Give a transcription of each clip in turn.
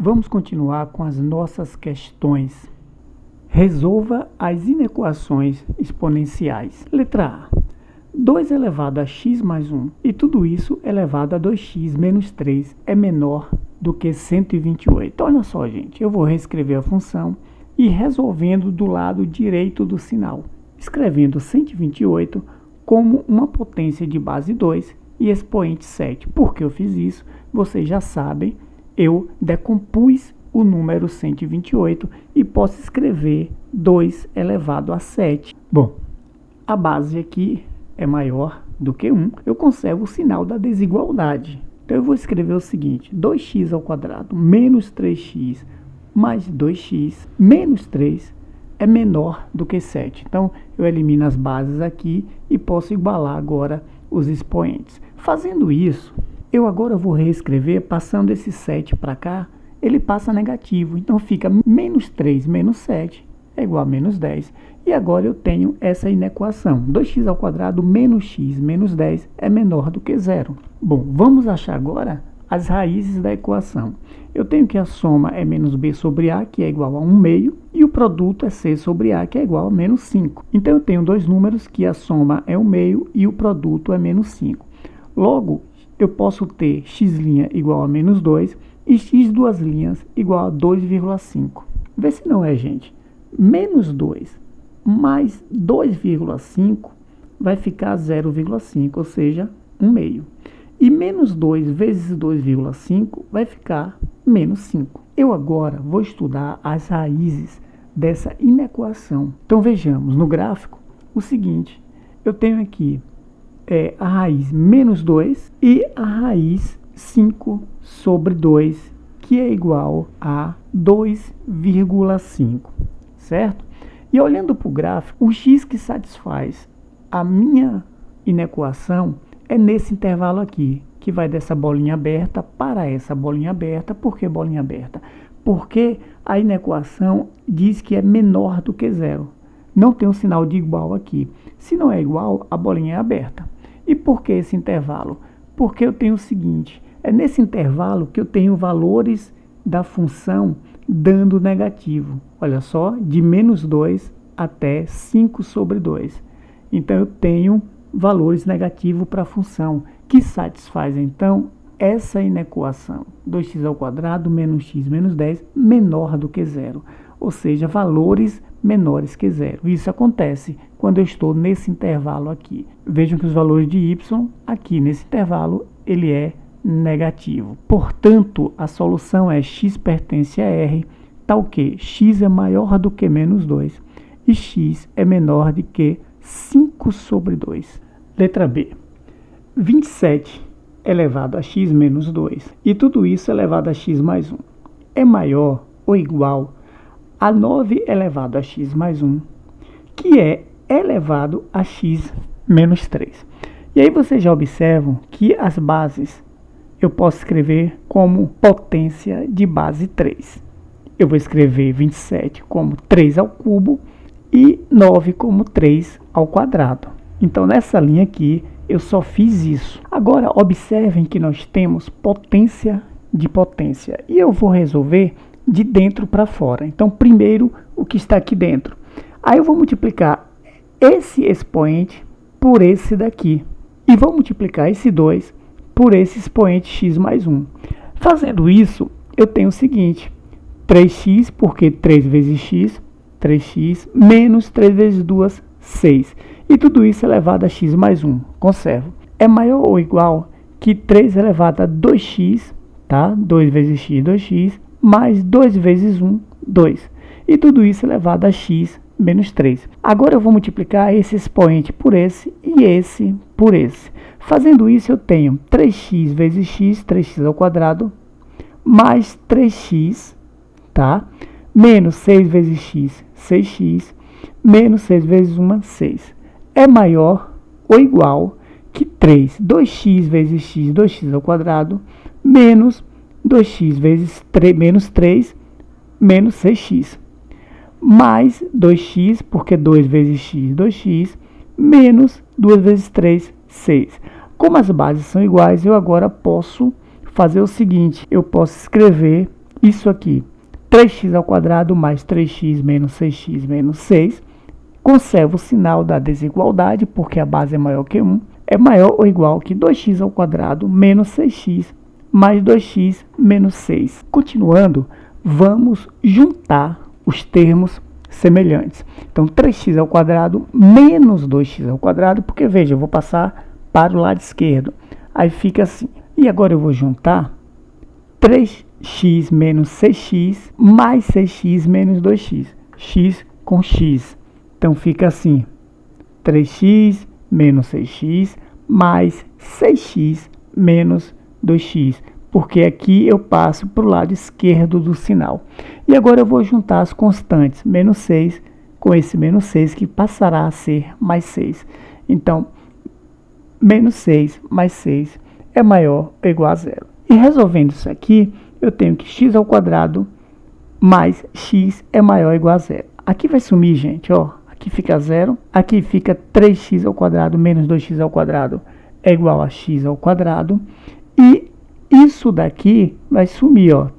Vamos continuar com as nossas questões. Resolva as inequações exponenciais. Letra A. 2 elevado a x mais 1 e tudo isso elevado a 2x menos 3 é menor do que 128. Olha só, gente, eu vou reescrever a função e resolvendo do lado direito do sinal, escrevendo 128 como uma potência de base 2 e expoente 7. Por que eu fiz isso? Vocês já sabem, eu decompus o número 128 e posso escrever 2 elevado a 7. Bom, a base aqui é maior do que 1, eu conservo o sinal da desigualdade. Então eu vou escrever o seguinte: 2x ao quadrado menos 3x mais 2x menos 3 é menor do que 7. Então eu elimino as bases aqui e posso igualar agora os expoentes. Fazendo isso, eu agora vou reescrever, passando esse 7 para cá, ele passa negativo. Então fica menos 3 menos 7 é igual a menos 10. E agora eu tenho essa inequação. 2x ao quadrado menos x menos 10 é menor do que 0. Bom, vamos achar agora as raízes da equação. Eu tenho que a soma é menos b sobre a, que é igual a 1 meio, e o produto é c sobre a, que é igual a menos 5. Então eu tenho dois números que a soma é 1 meio e o produto é menos 5. Logo, eu posso ter x' igual a menos 2 e x duas linhas igual a 2,5. Vê se não é, gente. Menos 2 mais 2,5 vai ficar 0,5, ou seja, 1 meio. E menos 2 vezes 2,5 vai ficar menos 5. Eu agora vou estudar as raízes dessa inequação. Então vejamos no gráfico o seguinte: eu tenho aqui a raiz menos 2 e a raiz 5 sobre 2, que é igual a 2,5, certo? E olhando para o gráfico, o x que satisfaz a minha inequação é nesse intervalo aqui, que vai dessa bolinha aberta para essa bolinha aberta. Por que bolinha aberta? Porque a inequação diz que é menor do que 0. Não tem um sinal de igual aqui. Se não é igual, a bolinha é aberta. E por que esse intervalo? Porque eu tenho o seguinte: é nesse intervalo que eu tenho valores da função dando negativo. Olha só, de menos 2 até 5 sobre 2. Então eu tenho valores negativos para a função, que satisfaz então essa inequação. 2x ao quadrado menos x menos 10 menor do que 0. Ou seja, valores menores que 0. Isso acontece quando eu estou nesse intervalo aqui. Vejam que os valores de y, aqui nesse intervalo, ele é negativo. Portanto, a solução é x pertence a R, tal que x é maior do que menos 2 e x é menor do que 5 sobre 2. Letra B. 27 elevado a x menos 2 e tudo isso elevado a x mais 1 é maior ou igual a 9 elevado a x mais 1, que é elevado a x menos 3. E aí vocês já observam que as bases eu posso escrever como potência de base 3. Eu vou escrever 27 como 3 ao cubo e 9 como 3 ao quadrado. Então, nessa linha aqui, eu só fiz isso. Agora, observem que nós temos potência de potência. E eu vou resolver de dentro para fora. Então, primeiro, o que está aqui dentro. Aí eu vou multiplicar esse expoente por esse daqui. E vou multiplicar esse 2 por esse expoente x mais 1. Fazendo isso, eu tenho o seguinte: 3x, porque 3 vezes x, 3x, menos 3 vezes 2, 6. E tudo isso elevado a x mais 1. Conservo. É maior ou igual que 3 elevado a 2x, tá? 2 vezes x, 2x, mais 2 vezes 1, 2. E tudo isso elevado a x menos 3. Agora eu vou multiplicar esse expoente por esse e esse por esse. Fazendo isso, eu tenho 3x vezes x, 3x ao quadrado, mais 3x, tá? Menos 6 vezes x, 6x, menos 6 vezes 1, 6. É maior ou igual que 3, 2x vezes x, 2x ao quadrado, menos 2x vezes 3, menos 3, menos 6x. Mais 2x, porque 2 vezes x, 2x, menos 2 vezes 3, 6. Como as bases são iguais, eu agora posso fazer o seguinte: eu posso escrever isso aqui, 3x ao quadrado mais 3x menos 6x menos 6, conserva o sinal da desigualdade, porque a base é maior que 1, é maior ou igual que 2x ao quadrado menos 6x mais 2x menos 6. Continuando, vamos juntar os termos semelhantes. Então, 3x ao quadrado menos 2x ao quadrado, porque, veja, eu vou passar para o lado esquerdo. Aí fica assim. E agora eu vou juntar 3x menos 6x mais 6x menos 2x. X com x. Então, fica assim. 3x menos 6x mais 6x menos 2x. Porque aqui eu passo para o lado esquerdo do sinal. E agora eu vou juntar as constantes, menos 6 com esse menos 6, que passará a ser mais 6. Então, menos 6 mais 6 é maior ou igual a zero. E resolvendo isso aqui, eu tenho que x ao quadrado mais x é maior ou igual a zero. Aqui vai sumir, gente, ó. Aqui fica zero, aqui fica 3x ao quadrado menos 2x ao quadrado é igual a x ao quadrado. E isso daqui vai sumir, ó,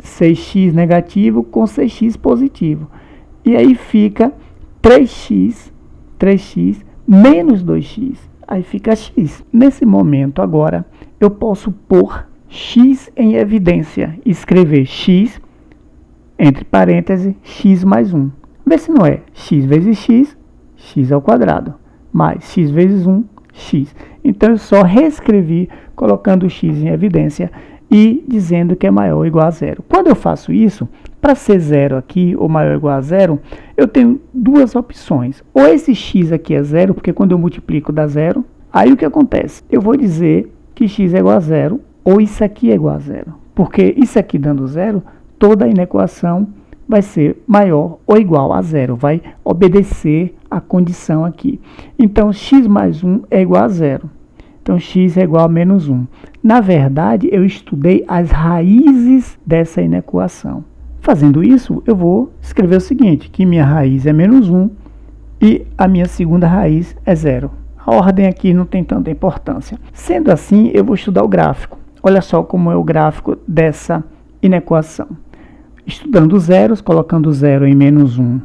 6x negativo com 6x positivo. E aí fica 3x menos 2x. Aí fica x. Nesse momento agora, eu posso pôr x em evidência. Escrever x, entre parênteses, x mais 1. Vê se não é x vezes x, x ao quadrado, mais x vezes 1, x. Então, eu só reescrevi colocando o x em evidência e dizendo que é maior ou igual a zero. Quando eu faço isso, para ser zero aqui, ou maior ou igual a zero, eu tenho duas opções. Ou esse x aqui é zero, porque quando eu multiplico dá zero. Aí o que acontece? Eu vou dizer que x é igual a zero, ou isso aqui é igual a zero. Porque isso aqui dando zero, toda a inequação vai ser maior ou igual a zero, vai obedecer a condição aqui. Então, x mais 1 é igual a zero. Então, x é igual a menos 1. Na verdade, eu estudei as raízes dessa inequação. Fazendo isso, eu vou escrever o seguinte, que minha raiz é menos 1 e a minha segunda raiz é zero. A ordem aqui não tem tanta importância. Sendo assim, eu vou estudar o gráfico. Olha só como é o gráfico dessa inequação. Estudando os zeros, colocando o zero em menos 1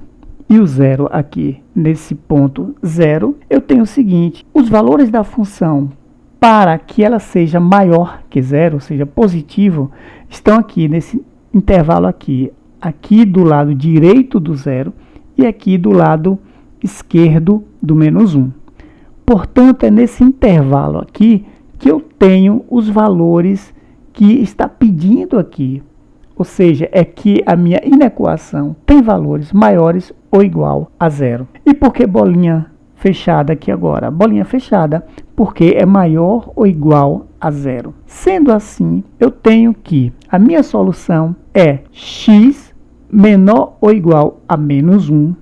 e o zero aqui nesse ponto zero, eu tenho o seguinte, os valores da função para que ela seja maior que zero, ou seja, positivo, estão aqui nesse intervalo aqui do lado direito do zero e aqui do lado esquerdo do menos 1. Portanto, é nesse intervalo aqui que eu tenho os valores que está pedindo aqui. Ou seja, é que a minha inequação tem valores maiores ou igual a zero. E por que bolinha fechada aqui agora? Bolinha fechada porque é maior ou igual a zero. Sendo assim, eu tenho que a minha solução é x menor ou igual a menos 1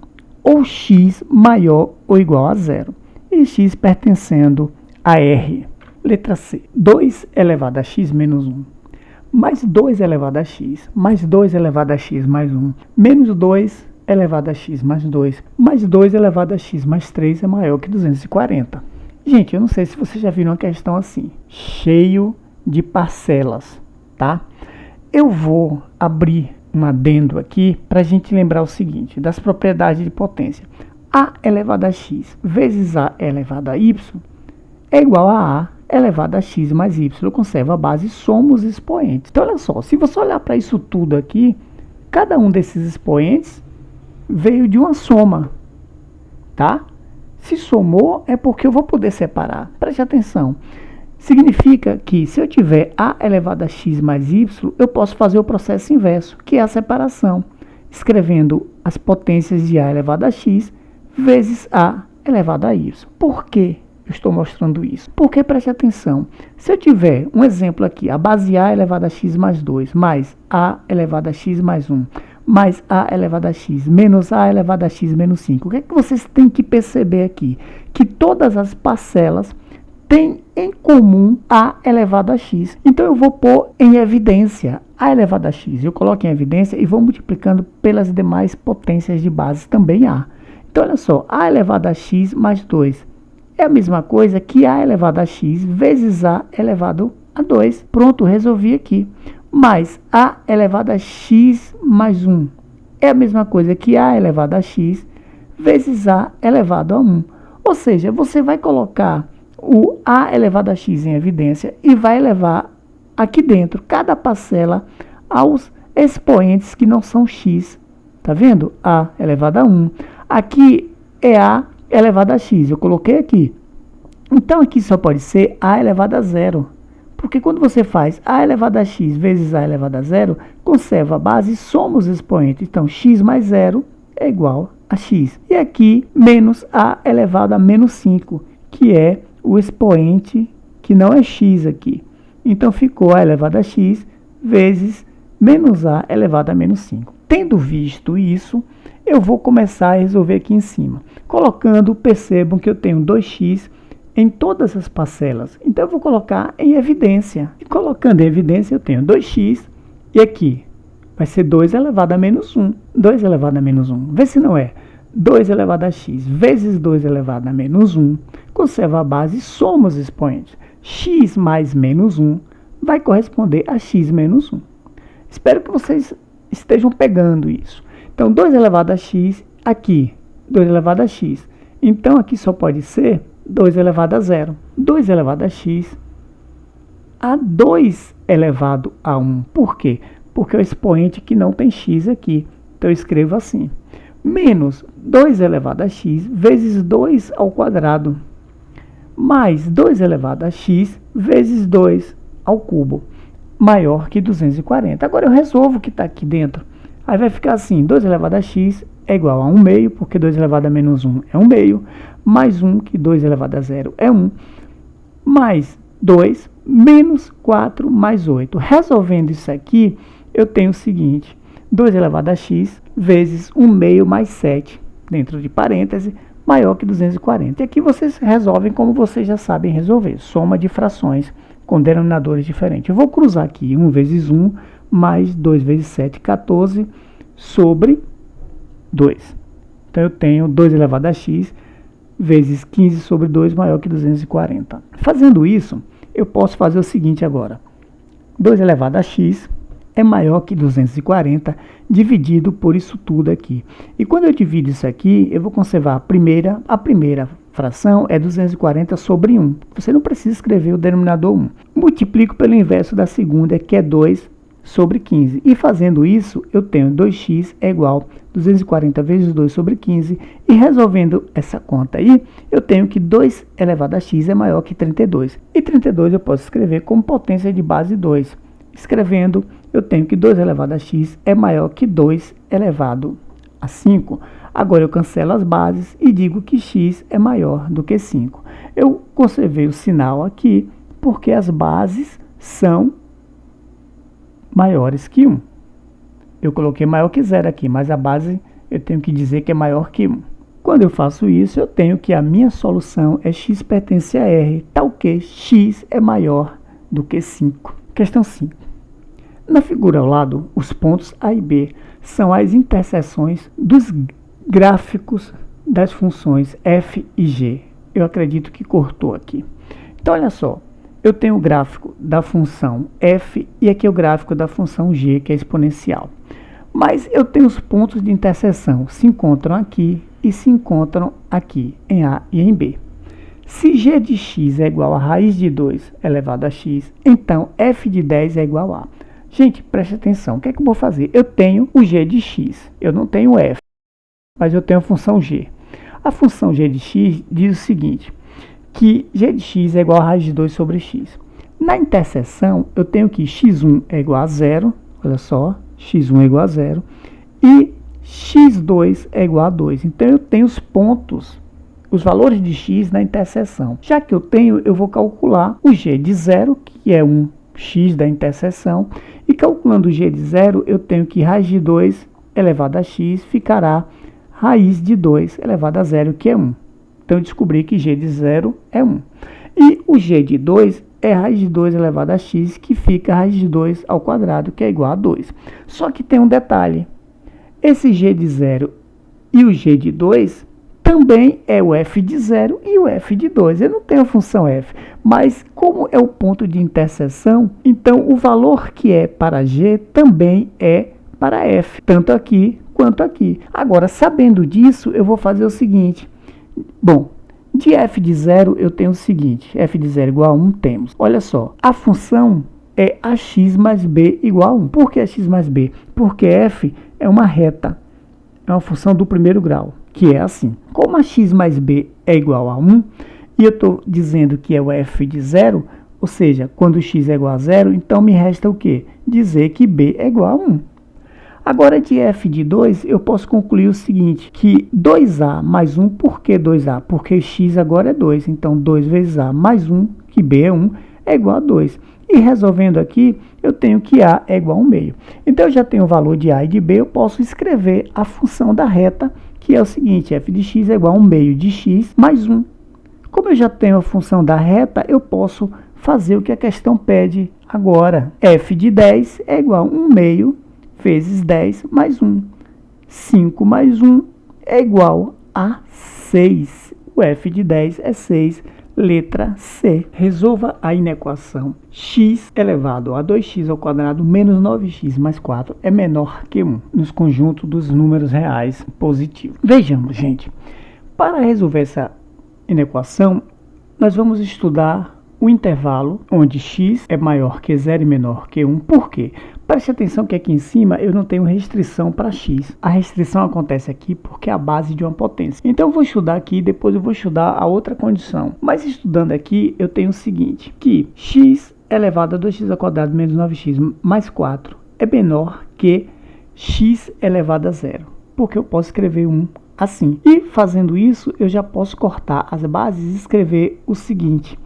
ou x maior ou igual a zero. E x pertencendo a R. Letra C. 2 elevado a x menos 1. Mais 2 elevado a x, mais 2 elevado a x mais 1, menos 2 elevado a x mais 2, mais 2 elevado a x mais 3 é maior que 240. Gente, eu não sei se vocês já viram uma questão assim, cheio de parcelas, tá? Eu vou abrir um adendo aqui para a gente lembrar o seguinte, das propriedades de potência. A elevado a x vezes a elevado a y é igual a A elevado a x mais y, conserva a base, somos expoentes. Então, olha só, se você olhar para isso tudo aqui, cada um desses expoentes veio de uma soma, tá? Se somou, é porque eu vou poder separar. Preste atenção. Significa que, se eu tiver A elevado a x mais y, eu posso fazer o processo inverso, que é a separação, escrevendo as potências de A elevado a x vezes A elevado a y. Por quê? Eu estou mostrando isso. Porque, preste atenção, se eu tiver um exemplo aqui, a base A elevado a x mais 2, mais A elevado a x mais 1, mais A elevado a x, menos A elevado a x menos 5, o que é que vocês têm que perceber aqui? Que todas as parcelas têm em comum A elevado a x. Então, eu vou pôr em evidência A elevado a x. Eu coloco em evidência e vou multiplicando pelas demais potências de base, também A. Então, olha só, A elevado a x mais 2. É a mesma coisa que A elevado a x vezes A elevado a 2. Pronto, resolvi aqui. mais a elevado a x mais 1. É a mesma coisa que a elevado a x vezes a elevado a 1. Ou seja, você vai colocar o a elevado a x em evidência e vai elevar aqui dentro cada parcela aos expoentes que não são x. Tá vendo? A elevado a 1. Aqui é a elevado a x. Eu coloquei aqui. Então, aqui só pode ser a elevado a 0. Porque quando você faz a elevado a x vezes a elevado a 0, conserva a base e soma os expoentes. Então, x mais 0 é igual a x. E aqui, menos a elevado a menos 5, que é o expoente que não é x aqui. Então, ficou a elevado a x vezes menos a elevado a menos 5. Tendo visto isso, eu vou começar a resolver aqui em cima. Colocando, percebam que eu tenho 2x em todas as parcelas. Então, eu vou colocar em evidência. E colocando em evidência, eu tenho 2x e aqui vai ser 2 elevado a menos 1. 2 elevado a menos 1. Vê se não é. 2 elevado a x vezes 2 elevado a menos 1. Conserva a base e soma os expoentes. X mais menos 1 vai corresponder a x menos 1. Espero que vocês estejam pegando isso. Então, 2 elevado a x, aqui, 2 elevado a x. Então, aqui só pode ser 2 elevado a 0. 2 elevado a x a 2 elevado a 1. Por quê? Porque é o expoente que não tem x aqui. Então, eu escrevo assim. Menos 2 elevado a x vezes 2 ao quadrado. Mais 2 elevado a x vezes 2 ao cubo. Maior que 240. Agora, eu resolvo o que está aqui dentro. Aí vai ficar assim, 2 elevado a x é igual a 1 meio, porque 2 elevado a menos 1 é 1 meio, mais 1, que 2 elevado a 0 é 1, mais 2, menos 4, mais 8. Resolvendo isso aqui, eu tenho o seguinte, 2 elevado a x vezes 1 meio mais 7, dentro de parêntese, maior que 240. E aqui vocês resolvem como vocês já sabem resolver, soma de frações com denominadores diferentes. Eu vou cruzar aqui 1 vezes 1, mais 2 vezes 7, 14, sobre 2. Então, eu tenho 2 elevado a x vezes 15 sobre 2 maior que 240. Fazendo isso, eu posso fazer o seguinte agora. 2 elevado a x é maior que 240 dividido por isso tudo aqui. E quando eu divido isso aqui, eu vou conservar a primeira fração é 240 sobre 1. Você não precisa escrever o denominador 1. Multiplico pelo inverso da segunda, que é 2 sobre 15. E fazendo isso, eu tenho 2x é igual a 240 vezes 2 sobre 15. E resolvendo essa conta aí, eu tenho que 2 elevado a x é maior que 32. E 32 eu posso escrever como potência de base 2. Escrevendo, eu tenho que 2 elevado a x é maior que 2 elevado a 5. Agora eu cancelo as bases e digo que x é maior do que 5. Eu conservei o sinal aqui porque as bases são maiores que 1. Eu coloquei maior que 0 aqui, mas a base eu tenho que dizer que é maior que 1. Quando eu faço isso, eu tenho que a minha solução é x pertence a R, tal que x é maior do que 5. Questão 5. Na figura ao lado, os pontos A e B são as interseções dos gráficos das funções f e g. Eu acredito que cortou aqui. Então, olha só. Eu tenho o gráfico da função f e aqui é o gráfico da função g, que é exponencial. Mas eu tenho os pontos de interseção, se encontram aqui e se encontram aqui, em A e em B. Se g de x é igual a raiz de 2 elevado a x, então f de 10 é igual a... Gente, preste atenção, o que é que eu vou fazer? Eu tenho o g de x, eu não tenho o f, mas eu tenho a função g. A função g de x diz o seguinte, que g de x é igual a raiz de 2 sobre x. Na interseção, eu tenho que x1 é igual a 0, olha só, x1 é igual a 0, e x2 é igual a 2. Então, eu tenho os pontos, os valores de x na interseção. Já que eu tenho, eu vou calcular o g de 0, que é um x da interseção, e calculando o g de 0, eu tenho que raiz de 2 elevado a x ficará raiz de 2 elevado a 0, que é 1. Então, eu descobri que g de 0 é 1. E o g de 2 é raiz de 2 elevado a x, que fica raiz de 2 ao quadrado, que é igual a 2. Só que tem um detalhe. Esse g de 0 e o g de 2 também é o f de 0 e o f de 2. Eu não tenho a função f, mas como é o ponto de interseção, então o valor que é para g também é para f, tanto aqui quanto aqui. Agora, sabendo disso, eu vou fazer o seguinte. Bom, de f de 0 eu tenho o seguinte, f de 0 igual a 1 temos. Olha só, a função é ax mais b igual a 1. Por que ax mais b? Porque f é uma reta, é uma função do primeiro grau, que é assim. Como ax mais b é igual a 1, e eu estou dizendo que é o f de 0, ou seja, quando x é igual a 0, então me resta o quê? Dizer que b é igual a 1. Agora, de f de 2, eu posso concluir o seguinte, que 2a mais 1, por que 2a? Porque x agora é 2, então 2 vezes a mais 1, que b é 1, é igual a 2. E resolvendo aqui, eu tenho que a é igual a 1 meio. Então, eu já tenho o valor de a e de b, eu posso escrever a função da reta, que é o seguinte, f de x é igual a 1 meio de x mais 1. Como eu já tenho a função da reta, eu posso fazer o que a questão pede agora. F de 10 é igual a 1 meio vezes 10 mais 1. 5 mais 1 é igual a 6. O f de 10 é 6, letra C. Resolva a inequação x elevado a 2x ao quadrado menos 9x mais 4 é menor que 1, nos conjuntos dos números reais positivos. Vejamos, gente. Para resolver essa inequação, nós vamos estudar o intervalo onde x é maior que 0 e menor que 1. Por quê? Preste atenção que aqui em cima eu não tenho restrição para x. A restrição acontece aqui porque é a base de uma potência. Então eu vou estudar aqui e depois eu vou estudar a outra condição. Mas estudando aqui eu tenho o seguinte, que x elevado a 2x ao quadrado menos 9x mais 4 é menor que x elevado a 0. Porque eu posso escrever 1 assim. E fazendo isso eu já posso cortar as bases e escrever o seguinte.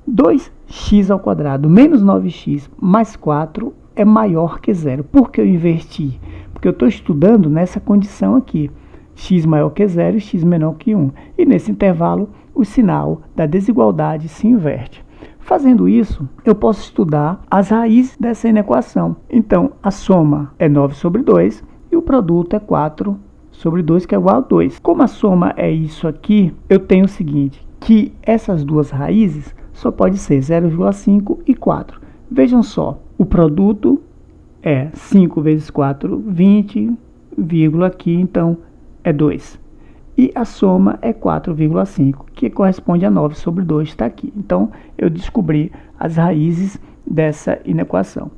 2x ao quadrado menos 9x mais 4 é maior que 0. Por que eu inverti? Porque eu estou estudando nessa condição aqui. X maior que 0 e x menor que 1. E nesse intervalo, o sinal da desigualdade se inverte. Fazendo isso, eu posso estudar as raízes dessa inequação. Então, a soma é 9 sobre 2 e o produto é 4 sobre 2, que é igual a 2. Como a soma é isso aqui, eu tenho o seguinte, que essas duas raízes só pode ser 0,5 e 4. Vejam só, o produto é 5 vezes 4, 20, vírgula aqui, então é 2. E a soma é 4,5, que corresponde a 9 sobre 2, está aqui. Então, eu descobri as raízes dessa inequação.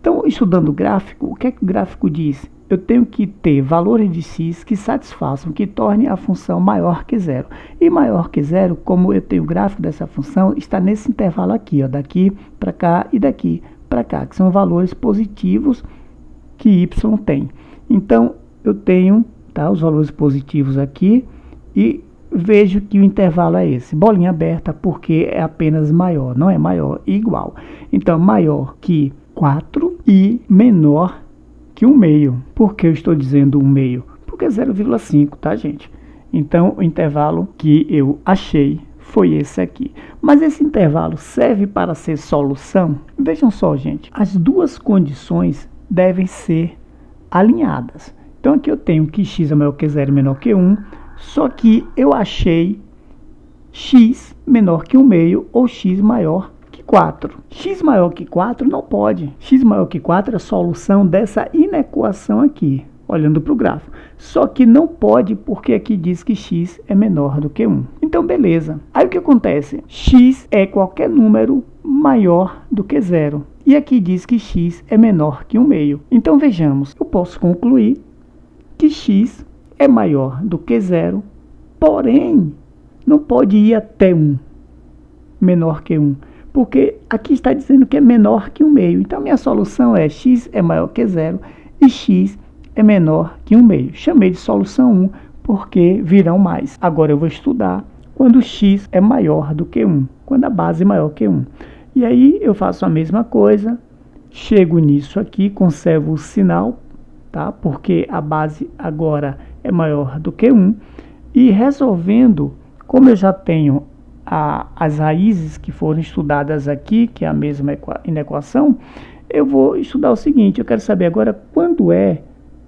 Então, estudando o gráfico, o que é que o gráfico diz? Eu tenho que ter valores de x que satisfaçam, que tornem a função maior que 0. E maior que 0, como eu tenho o gráfico dessa função, está nesse intervalo aqui, ó, daqui para cá e daqui para cá, que são valores positivos que y tem. Então, eu tenho os valores positivos aqui e vejo que o intervalo é esse. Bolinha aberta porque é apenas maior, não é maior e igual. Então, maior que 4 e menor que 1 meio. Por que eu estou dizendo 1 meio? Porque é 0,5, tá, gente? Então, o intervalo que eu achei foi esse aqui. Mas esse intervalo serve para ser solução? Vejam só, gente. As duas condições devem ser alinhadas. Então, aqui eu tenho que x é maior que 0 e menor que 1. Só que eu achei x menor que 1 meio ou x maior que 4. X maior que 4 não pode. X maior que 4 é a solução dessa inequação aqui, olhando para o gráfico. Só que não pode porque aqui diz que x é menor do que 1. Então, beleza. Aí o que acontece? X é qualquer número maior do que 0. E aqui diz que x é menor que 1 meio. Então, vejamos. Eu posso concluir que x é maior do que 0, porém, não pode ir até 1, menor que 1. Porque aqui está dizendo que é menor que 1 meio. Então, minha solução é x é maior que 0 e x é menor que 1 meio. Chamei de solução 1 porque virão mais. Agora eu vou estudar quando x é maior do que 1, quando a base é maior que 1. E aí eu faço a mesma coisa, chego nisso aqui, conservo o sinal, tá? Porque a base agora é maior do que 1. E resolvendo, como eu já tenho as raízes que foram estudadas aqui, que é a mesma inequação, eu vou estudar o seguinte, eu quero saber agora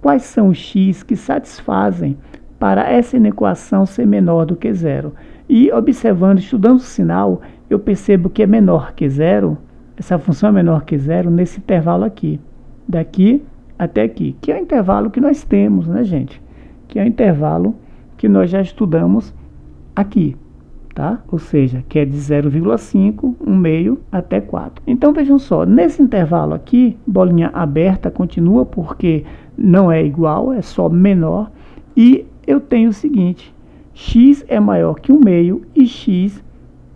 quais são os x que satisfazem para essa inequação ser menor do que zero. E observando, estudando o sinal, eu percebo que é menor que zero, essa função é menor que zero nesse intervalo aqui, daqui até aqui, que é o intervalo que nós temos, né, gente? Que é o intervalo que nós já estudamos aqui, tá? Ou seja, que é de 0,5, 1 meio até 4. Então vejam só, nesse intervalo aqui, bolinha aberta continua porque não é igual, é só menor. E eu tenho o seguinte, x é maior que 1 meio e x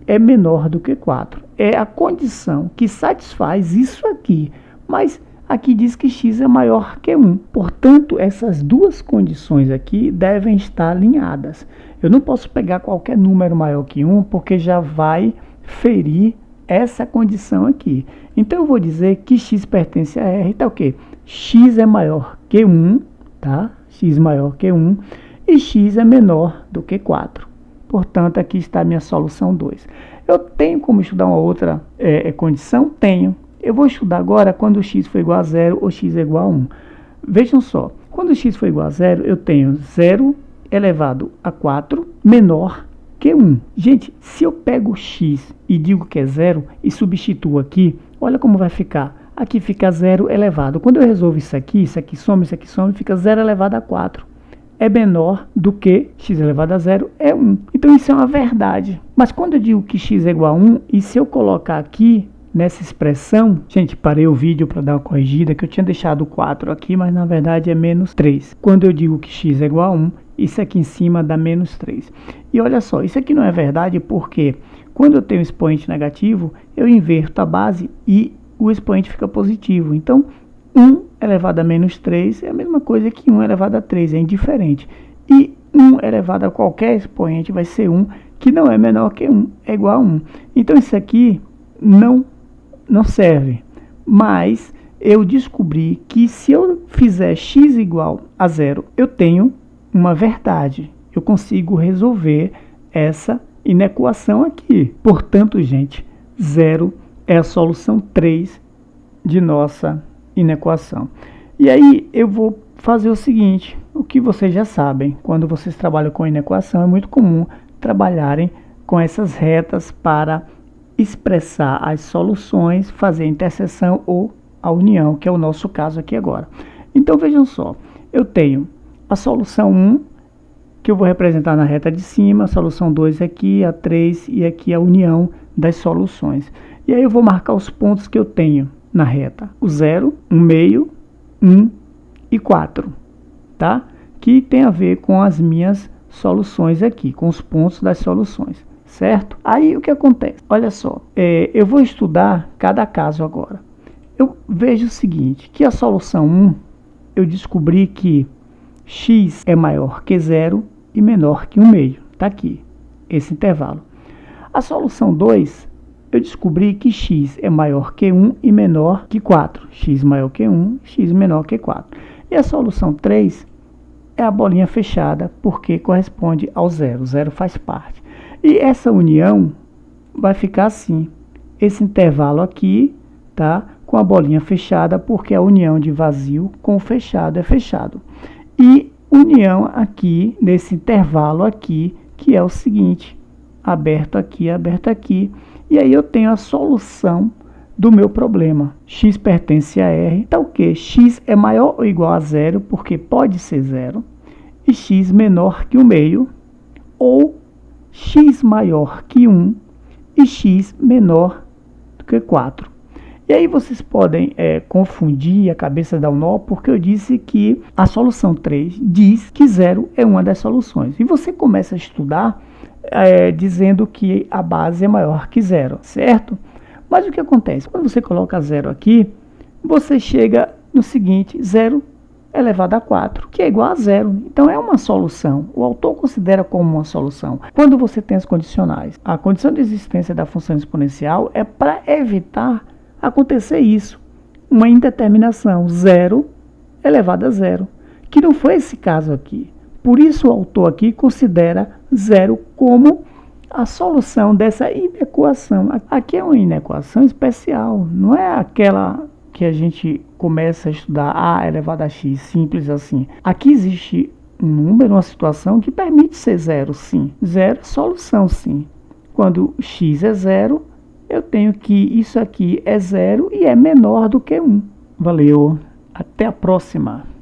é menor do que 4. É a condição que satisfaz isso aqui, mas aqui diz que x é maior que 1. Portanto, essas duas condições aqui devem estar alinhadas. Eu não posso pegar qualquer número maior que 1, porque já vai ferir essa condição aqui. Então, eu vou dizer que x pertence a R, tá o quê? X é maior que 1, tá? X maior que 1 e x é menor do que 4. Portanto, aqui está a minha solução 2. Eu tenho como estudar uma outra condição? Tenho. Eu vou estudar agora quando x for igual a 0 ou x é igual a 1. Vejam só, quando x for igual a 0, eu tenho 0 elevado a 4 menor que 1. Gente, se eu pego x e digo que é 0 e substituo aqui, olha como vai ficar. Aqui fica 0 elevado. Quando eu resolvo isso aqui some, fica 0 elevado a 4. É menor do que x elevado a 0 é 1. Então isso é uma verdade. Mas quando eu digo que x é igual a 1, e se eu colocar aqui nessa expressão, gente, parei o vídeo para dar uma corrigida, que eu tinha deixado 4 aqui, mas na verdade é menos 3. Quando eu digo que x é igual a 1, isso aqui em cima dá menos 3. E olha só, isso aqui não é verdade porque quando eu tenho expoente negativo, eu inverto a base e o expoente fica positivo. Então, 1 elevado a menos 3 é a mesma coisa que 1 elevado a 3, é indiferente. E 1 elevado a qualquer expoente vai ser 1, que não é menor que 1, é igual a 1. Então, isso aqui não serve. Mas eu descobri que se eu fizer x igual a 0, eu tenho uma verdade. Eu consigo resolver essa inequação aqui. Portanto, gente, 0 é a solução 3 de nossa inequação. E aí eu vou fazer o seguinte, o que vocês já sabem, quando vocês trabalham com inequação, é muito comum trabalharem com essas retas para expressar as soluções, fazer a interseção ou a união, que é o nosso caso aqui agora. Então vejam só, eu tenho a solução 1, que eu vou representar na reta de cima, a solução 2 aqui, a 3 e aqui a união das soluções. E aí eu vou marcar os pontos que eu tenho na reta, o 0, 1 meio, 1 e 4, tá? Que tem a ver com as minhas soluções aqui, com os pontos das soluções, certo? Aí o que acontece? Olha só, eu vou estudar cada caso agora. Eu vejo o seguinte, que a solução 1, eu descobri que x é maior que 0 e menor que 1 meio, tá aqui, esse intervalo. A solução 2, eu descobri que x é maior que 1 e menor que 4. X maior que 1, x menor que 4. E a solução 3 é a bolinha fechada, porque corresponde ao 0. 0 faz parte. E essa união vai ficar assim. Esse intervalo aqui, tá? Com a bolinha fechada, porque a união de vazio com o fechado é fechado. E união aqui, nesse intervalo aqui, que é o seguinte. Aberto aqui, aberto aqui. E aí eu tenho a solução do meu problema. X pertence a R. Então o que? X é maior ou igual a 0, porque pode ser 0. E x menor que o meio. Ou x maior que 1 e x menor do que 4. E aí vocês podem confundir, a cabeça dar um nó, porque eu disse que a solução 3 diz que 0 é uma das soluções. E você começa a estudar dizendo que a base é maior que 0, certo? Mas o que acontece? Quando você coloca 0 aqui, você chega no seguinte, 0 elevado a 4, que é igual a 0. Então é uma solução. O autor considera como uma solução. Quando você tem as condicionais, a condição de existência da função exponencial é para evitar acontecer isso, uma indeterminação 0 elevado a 0, que não foi esse caso aqui. Por isso o autor aqui considera 0 como a solução dessa inequação. Aqui é uma inequação especial, não é aquela que a gente começa a estudar a elevado a x, simples assim. Aqui existe um número, uma situação que permite ser zero, sim. Zero é solução, sim. Quando x é zero, eu tenho que isso aqui é zero e é menor do que 1. Valeu, até a próxima!